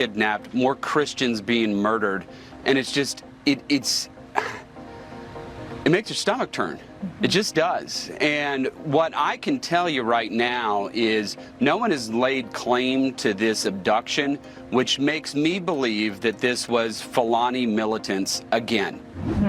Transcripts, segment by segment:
kidnapped, more Christians being murdered, and it's just it makes your stomach turn. It just does. And what I can tell you right now is no one has laid claim to this abduction, which makes me believe that this was Fulani militants again,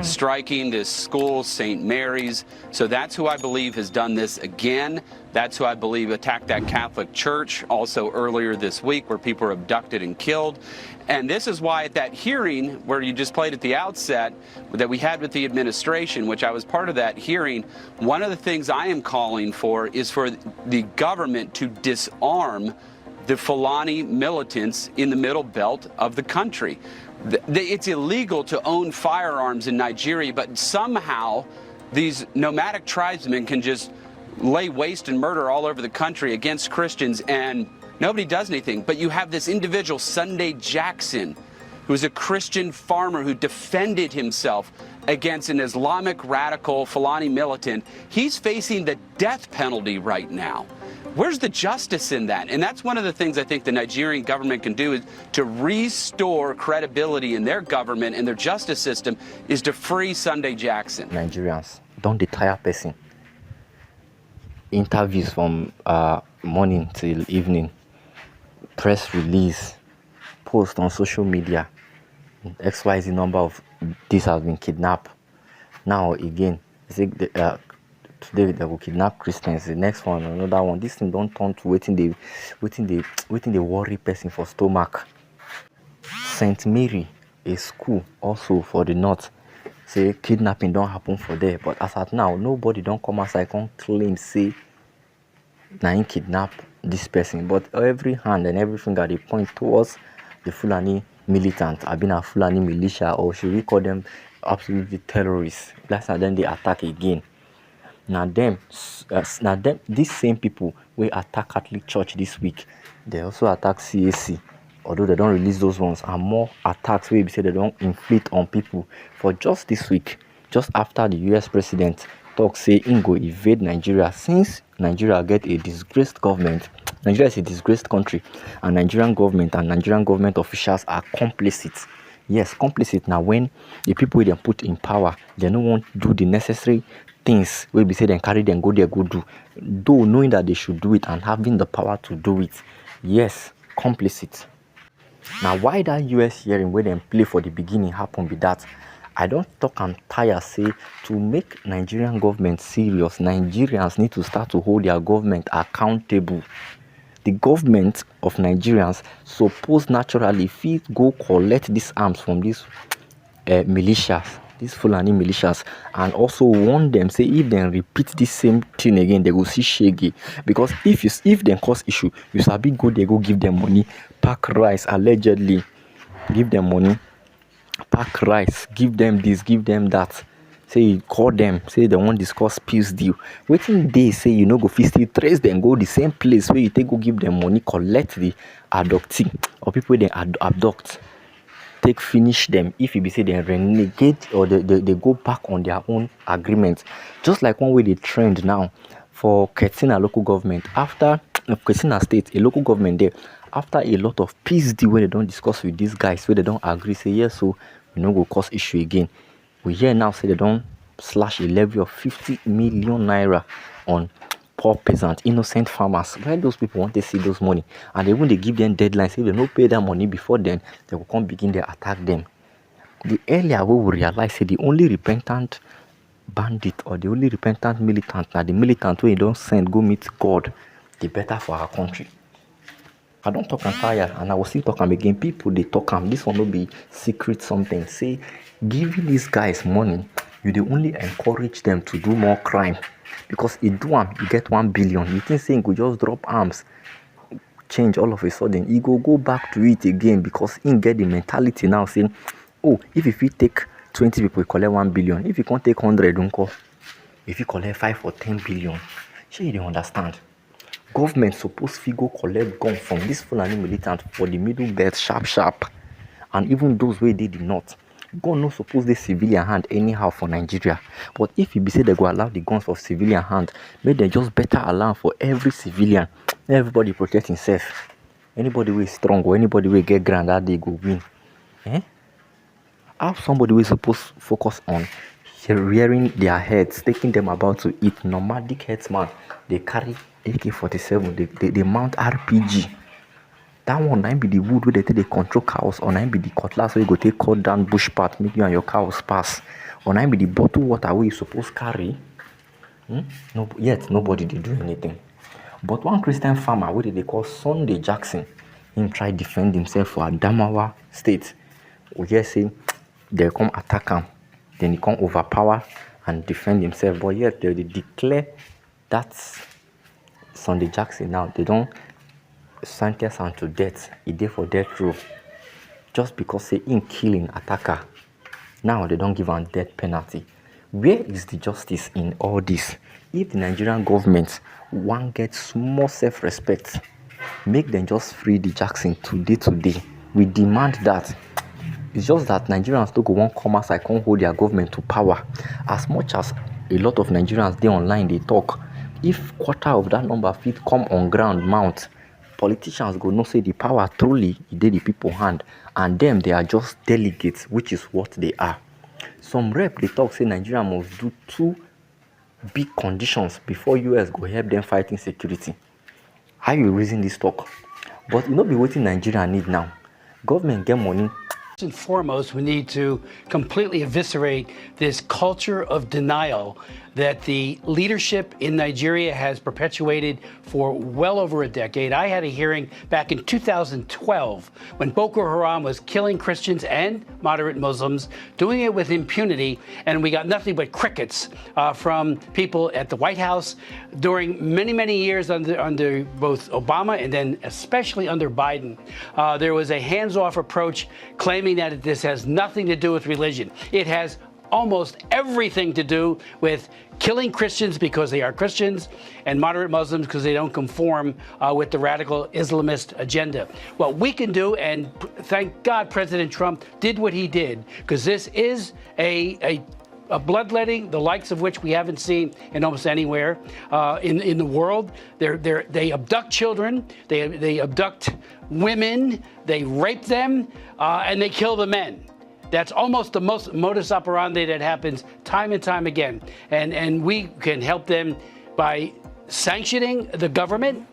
striking this school, St. Mary's. So that's who I believe has done this again. That's who I believe attacked that Catholic church also earlier this week where people were abducted and killed. And this is why at that hearing where you just played at the outset that we had with the administration, which I was part of that hearing, one of the things I am calling for is for the government to disarm the Fulani militants in the middle belt of the country. It's illegal to own firearms in Nigeria, but somehow these nomadic tribesmen can just lay waste and murder all over the country against Christians, and nobody does anything. But you have this individual, Sunday Jackson, who's a Christian farmer who defended himself against an Islamic radical Fulani militant. He's facing the death penalty right now. Where's the justice in that? And that's one of the things I think the Nigerian government can do is to restore credibility in their government and their justice system is to free Sunday Jackson. Nigerians, don't detire person. Interviews from morning till evening, press release, post on social media, XYZ number of this has been kidnapped. Now again, today they will kidnap Christians. The next one, another one. This thing don't turn to waiting the worry person for stomach. St. Mary, a school also for the north, say kidnapping don't happen for there. But as at now, nobody don't come outside and claim say na kidnap this person. But every hand and every finger they point towards the Fulani militant, have been a Fulani militia, or should we call them absolutely terrorists? That's how then they attack again. Now these same people will attack Catholic Church this week. They also attack CAC, although they don't release those ones, and more attacks where say they don't inflict on people. For just this week, just after the US president talk say he go invade Nigeria, since Nigeria get a disgraced government. Nigeria is a disgraced country, and Nigerian government officials are complicit. Yes, complicit. Now when the people they put in power, they don't want to do the necessary things where we say then carry them go there go do, though knowing that they should do it and having the power to do it. Yes, complicit. Now why that US hearing where them play for the beginning happen be that I don't talk and tire say to make Nigerian government serious, Nigerians need to start to hold their government accountable. The government of Nigerians suppose naturally fit go collect these arms from these militias, these Fulani militias, and also warn them say if they repeat this same thing again, they will see shaggy. Because if they cause issue, you sabi go they go give them money, pack rice allegedly, give them money, pack rice, give them this, give them that. Say you call them, say they want discuss peace deal. Waiting they say you know go still trace them, go the same place where you take go give them money, collect the abductee or people they abduct, take finish them. If you be say they renegade or they go back on their own agreement, just like one way they trend now for Katsina local government after Katsina state, a local government there after a lot of peace deal where they don't discuss with these guys, where they don't agree, say yes, so you know go cause issue again. We hear now say they don't slash a levy of 50 million naira on poor peasant, innocent farmers. Where those people want to see those money, and they when they give them deadlines, if they don't pay that money before then, they will come begin to attack them. The earlier we will realize say the only repentant bandit or the only repentant militant, now the militant where you don't send go meet God, the better for our country. I don't talk and tire, and I will still talk again. People they talk this one will be secret something. Say giving these guys money, you they only encourage them to do more crime. Because if do one, you get 1 billion. You think saying could just drop arms, change all of a sudden, he go back to it again because he get the mentality now saying, oh, if you take 20 people, you collect 1 billion. If you can't take 100, don't call. If you collect 5 or 10 billion, sure you don't understand. Government supposed to go collect gun from this Fulani militant for the middle belt sharp. And even those where they did not. Gun not suppose the civilian hand anyhow for Nigeria. But if you be say they go allow the guns for civilian hand, maybe they just better allow for every civilian. Everybody protect himself. Anybody wey strong or anybody wey get grand that day go win. How somebody wey suppose focus on rearing their heads, taking them about to eat, nomadic herdsman, they carry AK-47, they mount RPG. That one na be the wood wey they take dey control cows, or na be the cutlass wey you go take cut down bush path make you and your cows pass, or na be the bottle water wey you suppose carry. No, yet nobody dey do anything. But one Christian farmer wey they call Sunday Jackson, him try defend himself for Adamawa State. We hear say they come attack him, then he come overpower and defend himself. But yet they declare that Sunday Jackson now, they don't sentence him to death. He dey for death row just because say him killing attacker. Now they don't give him death penalty. Where is the justice in all this? If the Nigerian government want get small self-respect, make them just free the Jackson today. We demand that. It's just that Nigerians still go one come outside, can't hold their government to power. As much as a lot of Nigerians they online they talk, if quarter of that number fit come on ground mount, politicians go know say the power truly e dey the people hand, and them they are just delegates, which is what they are. Some rep they talk say Nigeria must do 2 big conditions before US go help them fight insecurity. How you reason this talk? But you know be waiting Nigeria need now. Government get money. First and foremost, we need to completely eviscerate this culture of denial that the leadership in Nigeria has perpetuated for well over a decade. I had a hearing back in 2012 when Boko Haram was killing Christians and moderate Muslims, doing it with impunity, and we got nothing but crickets from people at the White House during many years under both Obama and then especially under Biden. There was a hands-off approach claiming that this has nothing to do with religion. It has almost everything to do with killing Christians because they are Christians and moderate Muslims because they don't conform with the radical Islamist agenda. What we can do, and thank God President Trump did what he did, because this is a bloodletting, the likes of which we haven't seen in almost anywhere in the world. They abduct children, they abduct women, they rape them, and they kill the men. That's almost the most modus operandi that happens time and time again. And we can help them by sanctioning the government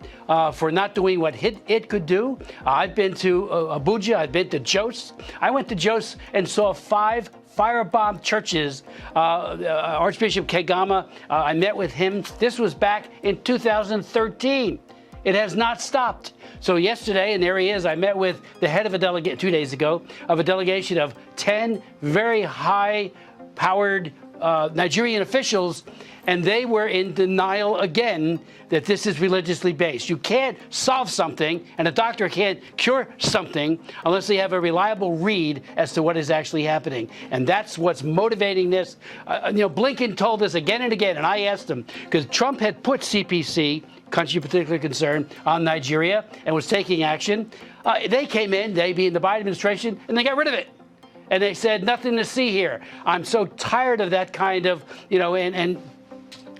for not doing what it could do. I've been to Abuja, I've been to Jos. I went to Jos and saw 5 firebombed churches. Archbishop Kegama, I met with him. This was back in 2013. It has not stopped. So yesterday, and there he is, I met with the head of a delegate 2 days ago, of a delegation of 10 very high-powered Nigerian officials, and they were in denial again that this is religiously based. You can't solve something, and a doctor can't cure something unless they have a reliable read as to what is actually happening. And that's what's motivating this. Blinken told us again and again, and I asked him, because Trump had put CPC, country of particular concern, on Nigeria and was taking action. They came in, they being the Biden administration, and they got rid of it. And they said, nothing to see here. I'm so tired of that kind of, and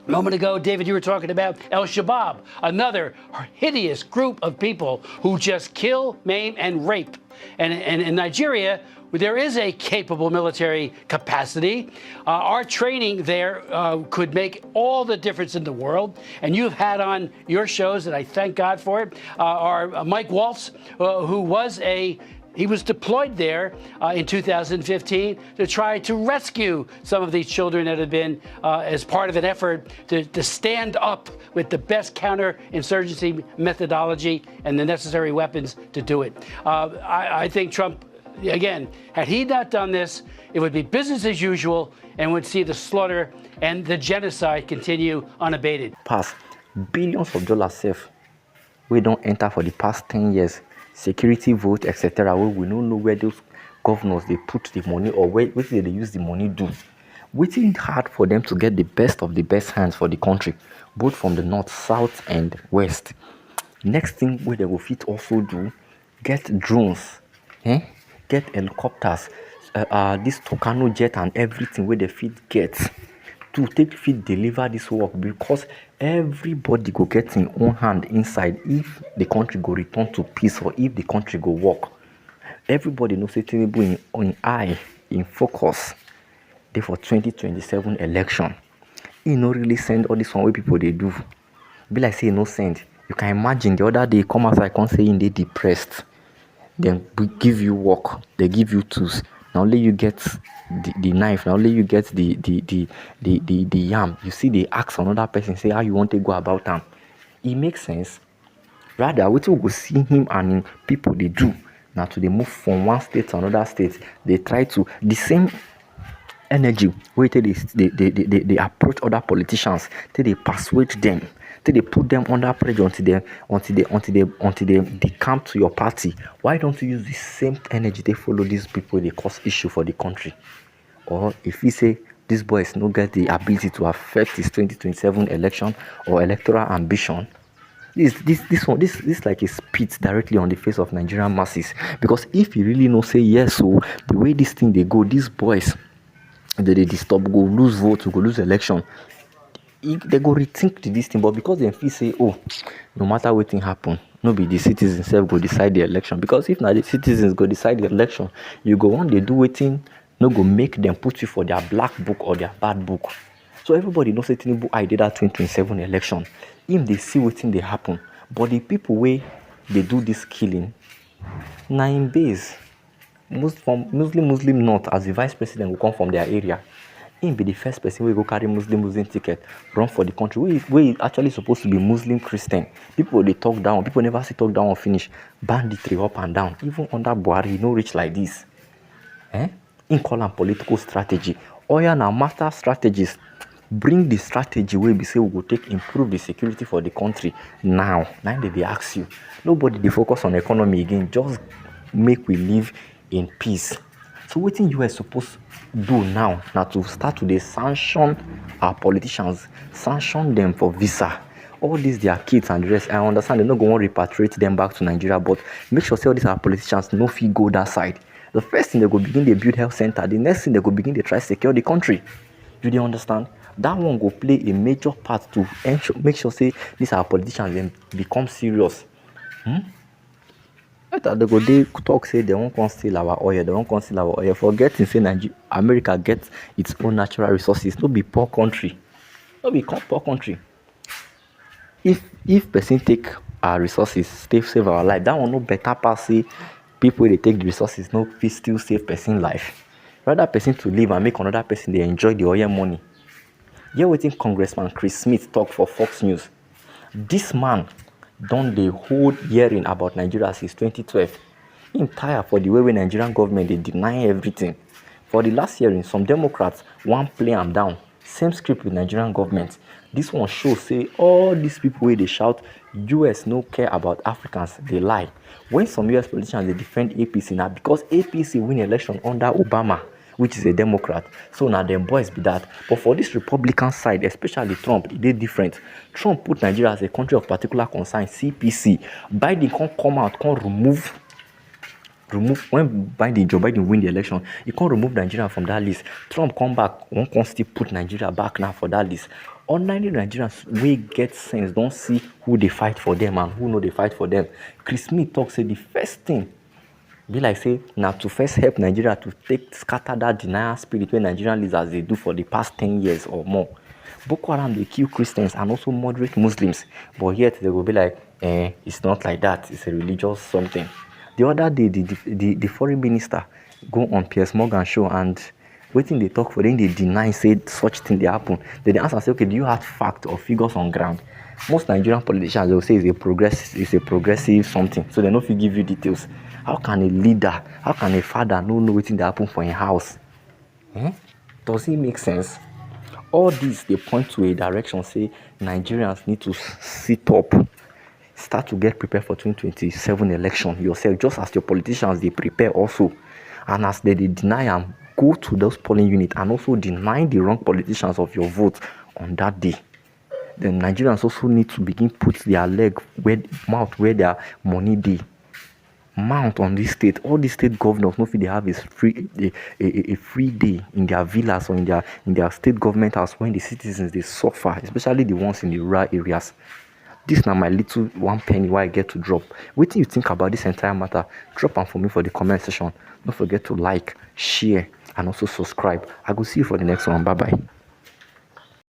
a moment ago, David, you were talking about El Shabaab, another hideous group of people who just kill, maim, and rape. And in Nigeria, there is a capable military capacity. Our training there could make all the difference in the world. And you've had on your shows, and I thank God for it, our Mike Waltz, who was deployed there in 2015 to try to rescue some of these children that had been as part of an effort to stand up with the best counterinsurgency methodology and the necessary weapons to do it. I think Trump, again, had he not done this, it would be business as usual and would see the slaughter and the genocide continue unabated. Pass billions of dollars safe. We don't enter for the past 10 years. Security vote, etc. We don't know where those governors they put the money or where they use the money do. Waiting hard for them to get the best of the best hands for the country, both from the north, south, and west. Next thing where they will fit also do, get drones, get helicopters, this Tucano jet and everything where they fit get to take fit deliver this work, because everybody go get in own hand inside if the country go return to peace or if the country go work. Everybody knows say Tinubu in eye, in focus, dey for 2027 election. He no really send all this one wey people dey do. Be like say he no send. You can imagine the other day come outside come say he dey depressed. Then give you work, they give you tools. Now only you get the knife, now only you get the yam. You see they ask another person, say how you want to go about them. It makes sense. Rather, we go see him and him people they do. Now to they move from one state to another state. They try to the same energy where they approach other politicians, till they persuade them, till they put them under pressure until they come to your party. Why don't you use the same energy they follow these people they cause issue for the country? Or if we say this boy is not get the ability to affect his 2027 election or electoral ambition, this like a spit directly on the face of Nigerian masses. Because if you really know say yes, so the way this thing they go, these boys they disturb, go lose vote, go lose election, they go rethink this thing. But because they feel say, oh, no matter what thing happen, no be the citizens self go decide the election. Because if now the citizens go decide the election, you go on they do waiting, no go make them put you for their black book or their bad book. So everybody knows that Tinubu I did that 2027 election. If they see what thing they happen, but the people where they do this killing, now in base. Muslim North as the vice president will come from their area. He be the first person who go carry Muslim ticket, run for the country. We actually supposed to be Muslim Christian. People they talk down. People never see talk down or finish. Banditry up and down. Even under Buhari, no reach like this. In call and political strategy. Oya now master strategies. Bring the strategy where we say we will take improve the security for the country now. Now they ask you. Nobody they focus on economy again. Just make we live in peace. So what thing US supposed to do now to start to dey sanction our politicians, sanction them for visa. All these their kids and the rest. I understand they're not going to repatriate them back to Nigeria, but make sure say all these our politicians no fee go that side. The first thing they go begin they build health center. The next thing they go begin they try secure the country. Do they understand? That one go play a major part to make sure say these our politicians then become serious. Later they go they talk say they won't come steal our oil, they won't come steal our oil. Forgetting say America gets its own natural resources. No be poor country. No be poor country. If person take our resources, save our life, that one no better pass say people they take the resources, no still save person life. Rather person to live and make another person they enjoy the oil money. You're waiting Congressman Chris Smith talk for Fox News. This man done the whole hearing about Nigeria since 2012. Him tired for the way Nigerian government they deny everything. For the last hearing, some Democrats want play them down. Same script with Nigerian government. This one shows say all these people where they shout US no care about Africans, they lie. When some US politicians they defend APC now because APC win election under Obama, which is a Democrat. So now them boys be that. But for this Republican side, especially Trump, they different. Trump put Nigeria as a country of particular concern, CPC. Biden can't come out, can't remove when Joe Biden win the election, he can't remove Nigeria from that list. Trump come back, one can still put Nigeria back now for that list. Ordinary Nigerians we get sense, don't see who they fight for them and who know they fight for them. Chris Smith talks say the first thing be like say now to first help Nigeria to scatter that denial spirit when Nigerian leaders they do for the past 10 years or more. Boko Haram they kill Christians and also moderate Muslims, but yet they will be like, it's not like that. It's a religious something. The other day, the foreign minister go on Piers Morgan show and waiting they talk for them, they deny say such thing they happen. Then they answer say, okay, do you have facts or figures on ground? Most Nigerian politicians they will say it's a progressive something, so they don't give you details. How can a leader, how can a father know what thing they happen for a house? Does it make sense? All these they point to a direction, say Nigerians need to sit up, start to get prepared for 2027 election yourself, just as your politicians they prepare also. And as they deny them, go to those polling units and also deny the wrong politicians of your vote on that day. Then Nigerians also need to begin put their mouth where their money dey. mount on this state. All these state governors, no fit they have is a free day in their villas or in their state government house when the citizens they suffer, especially the ones in the rural areas. This now my little 1 penny why I get to drop. What do you think about this entire matter? Drop them for me for the comment section. Don't forget to like, share, and also subscribe. I will see you for the next one. Bye bye.